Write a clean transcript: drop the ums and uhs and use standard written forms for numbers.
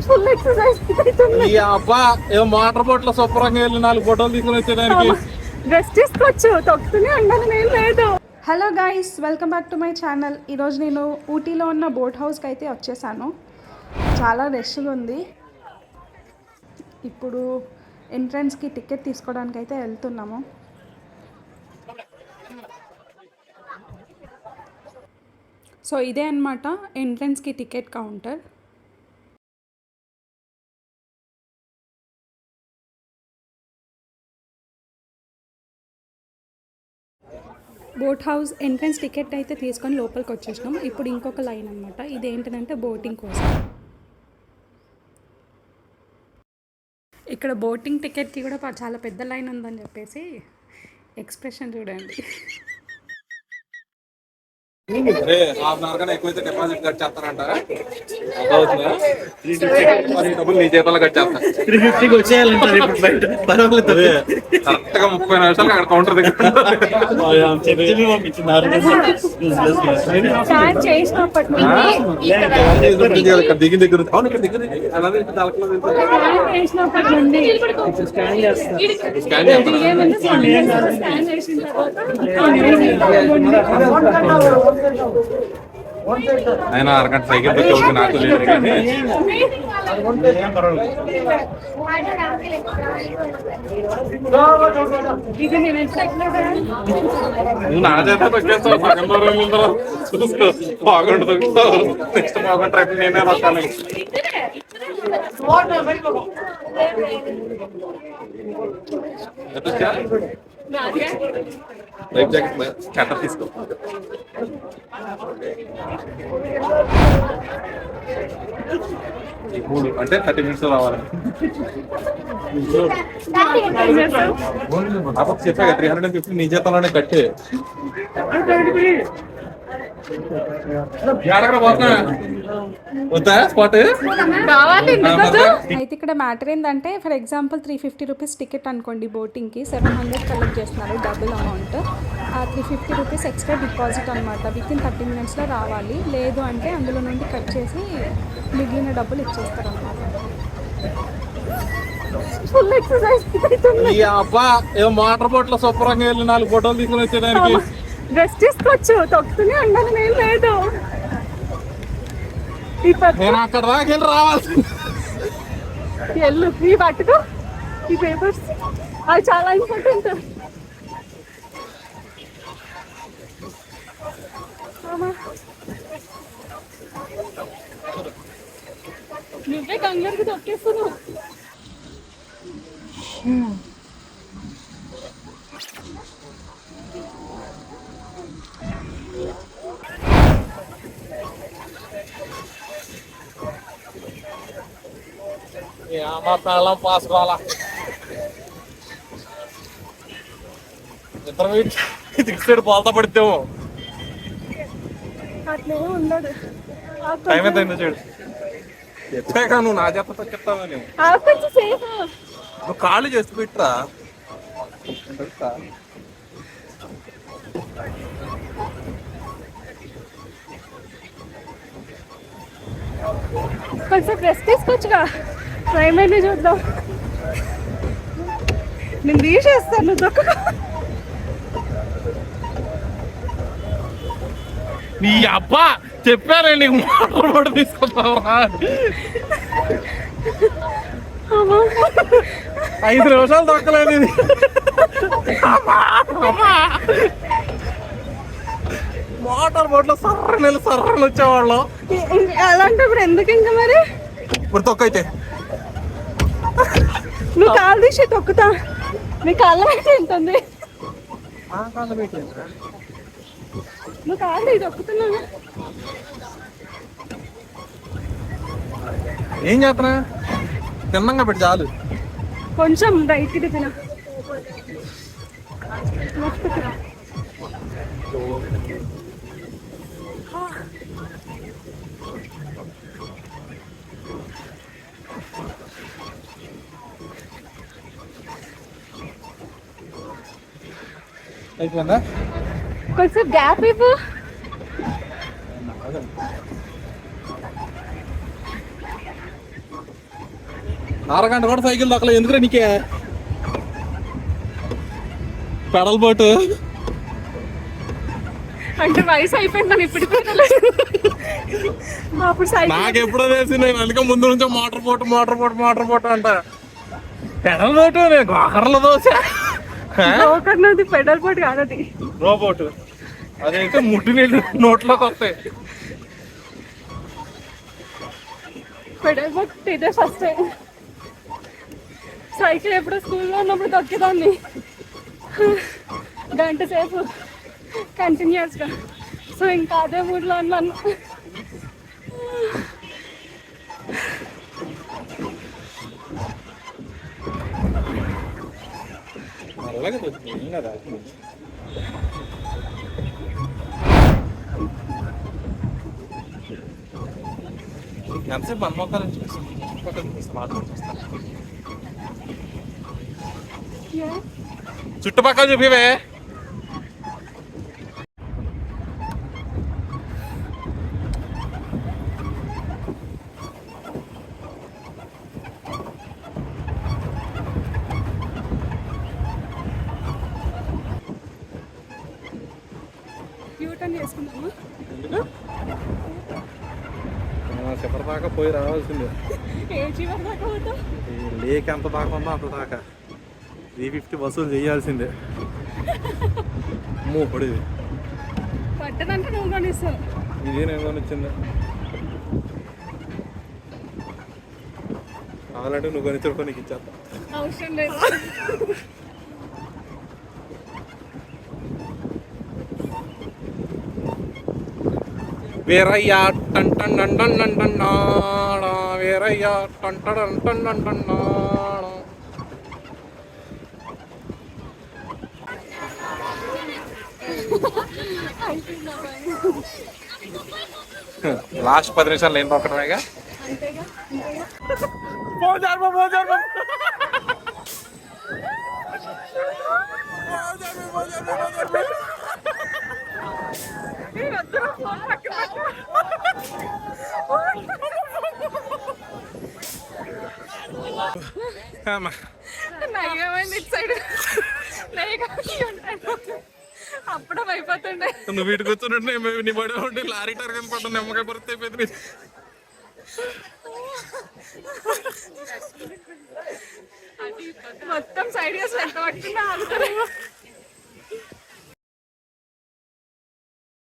Full exercise అవుతుంది. అబ్బా ఏదో మోటార్ బోట్ లో శుభ్రంగా వెళ్ళి 4 ఫోటోలు తీసుకుని వచ్చేదానికి డ్రెస్ తీసుకోవచ్చు, తొక్కుతూనే ఉండాలి నేను లేదు. Hello guys, welcome back to my channel. ఈరోజు నేను ఊటీలో ఉన్న బోట్ హౌస్కి అయితే వచ్చేసాను. చాలా రష్గా ఉంది. ఇప్పుడు ఎంట్రన్స్కి టికెట్ తీసుకోవడానికి అయితే వెళ్తున్నాము. సో ఇదే అన్నమాట ఎంట్రన్స్కి ticket counter. Boat house entrance ticket అయితే తీసుకొని లోపలికి వచ్చేసినాం. ఇప్పుడు ఇంకొక లైన్ అనమాట. ఇదేంటంటే బోటింగ్ కోసం. ఇక్కడ బోటింగ్ టికెట్కి కూడా చాలా పెద్ద లైన్ ఉందని చెప్పేసి ఎక్స్ప్రెషన్ చూడండి. ఎక్కువైతే డిపాజిట్ కట్ చేస్తానంట. డబ్బులు నీ చేతుల్లో కట్ చేస్తా. 350 వచ్చేయాలంటారు ఇప్పుడు బయట. కరెక్ట్ గా 30 నిమిషాలు అక్కడ కౌంటర్ దగ్గర దిగి దగ్గర అవును ఇక్కడ దగ్గర స్కాన్ ఆయన అరగంట సైకిల్ వచ్చి నాకు లేదు కానీ నువ్వు నా చేత తొక్కేస్తావు. సగం దూరం చూసుకో బాగుంటు తొక్కుతావు. నెక్స్ట్ బాగుంటు ట్రైప్ నేనే వస్తాను. లైఫ్ జాకెట్ చాటర్ తీసుకో. మూడు అంటే 30 minutes రావాలి. అప్పుడు చెప్పాక 350 నీ చేతంలోనే కట్టే. అయితే ఇక్కడ మ్యాటర్ ఏంటంటే, ఫర్ ఎగ్జాంపుల్ 350 రూపీస్ టికెట్ అనుకోండి బోటింగ్కి, 700 కలెక్ట్ చేస్తున్నారు డబుల్ అమౌంట్. ఆ 350 రూపీస్ ఎక్స్ట్రా డిపాజిట్ అనమాట. వితిన్ 30 minutesలో రావాలి. లేదు అంటే అందులో నుండి కట్ చేసి మిగిలిన డబ్బులు ఇచ్చేస్తారు అనమాట. ఫుల్ ఎక్సర్సైజ్ అవుతుంది. అబ్బా ఏదో మోటార్ బోట్ లో శుభ్రంగా వెళ్ళి 4 ఫోటోలు తీసుకుని వచ్చేదానికి డ్రెస్ తీసుకోవచ్చు, తొక్కుతూనే ఉండాలి నేను లేదు. నేను అక్కడ దాకా వెళ్ళి రావాలి. ఎల్లు ఈ పట్టుకో ఈ పేపర్స్, అవి చాలా ఇంపార్టెంట్. నువ్వే కంగారుకి తొక్కేస్తున్నావు. మా పిల్లలం పాసుకోవాలా. ఇద్దరు దిగుతాడు పోల్తా పడితేమో అట్లే ఉండదు. టైం ఎంత అయిందో చూడు. చెప్పాక నువ్వు నా చేత చెప్తావా? కొంచెం సేఫ్. నువ్వు కాళ్ళు చేసి పెట్టరా. కొంచెం రెస్ట్ తీసుకోవచ్చుగా. ప్రైమరీ చూద్దాం. నేను తీసేస్తాను, నువ్వు తొక్క. నీ అబ్బా చెప్పాను నీకు మోటార్ బోట్ తీసుకుంటావా. 5 నిమిషాలు దొక్కలేదు ఇది. మోటార్ బోట్ లో సర్రని వచ్చేవాళ్ళు. అలాంటప్పుడు ఎందుకు ఇంకా మరి ఇప్పుడు తొక్కైతే నువ్వు కాలు తీసి తొక్కుతా. నీ కాళ్ళ పెట్టి ఉంటుంది. నువ్వు కాళ్ళు తీసి తొక్కుతున్నావు. ఏం చేస్తున్నా? తిన్నంగా పెట్టి చాలు. కొంచెం రైట్కి తిన. అయిపోయిందా? కొంచెం గ్యాప్ ఇవ్వు. అరగంట కూడా సైకిల్ దక్కలేదు ఎందుకురా నీకే పెడల్ బోటు అంటే వయసు అయిపోయిందని ఇప్పుడు అప్పుడు సైకిల్ నాకు ఎప్పుడో తెలిసి నేను అందుకే ముందు నుంచో మోటార్ బోటు అంట పెడల్ బోటు నేను గోకర్ల దోశ ఒకరినది పెడల్ బోట్ కాదది రోబోట్ అదైతే ముట్టి నీళ్ళు నోట్లోకి వస్తాయి. పెడల్ బోట్ ఇదే ఫస్ట్ టైం. సైకిల్ ఎప్పుడో స్కూల్లో ఉన్నప్పుడు తొక్కేదాన్ని గంట సేపు కంటిన్యూస్గా. సో ఇంకా అదే ఊర్లో అన్నాను. అలాగే దొరుకుతుంది కదా. ఎంతసేపు మన్మోకాలని చుట్టుపక్కల చూపివే. యూటర్న్ చేసుకున్నాము. చివరి దాకా పోయి రావాల్సిందే. ఏ చివరి దాకా పోతాం? లేక్ ఎంత దాకా ఉందో అంత దాకా 350 వసూలు చేయాల్సిందే. పడేది పట్టదంటే నువ్వు కొనిస్తావు. ఇదే నేను కొనిచ్చింది. కావాలంటే నువ్వు కొనిచ్చుకో నీకు ఇచ్చేస్తా. అవసరం లేదు. వీరయ్య టంటన్ వీరయ్య టంటన్. లాస్ట్ 10 నిమిషాలు ఏం ఒకటమేగా. అప్పుడే అయిపోతుండే. నువ్వు వీటికి కూర్చుంటే నీ బడి ఉంటే లారీ టైర్ కనపడ్డా నిమ్మకాయ పరిస్థితి అయిపోయింది. మొత్తం సైడ్ గా ఎంత పట్టిందో ఆగుతుంది.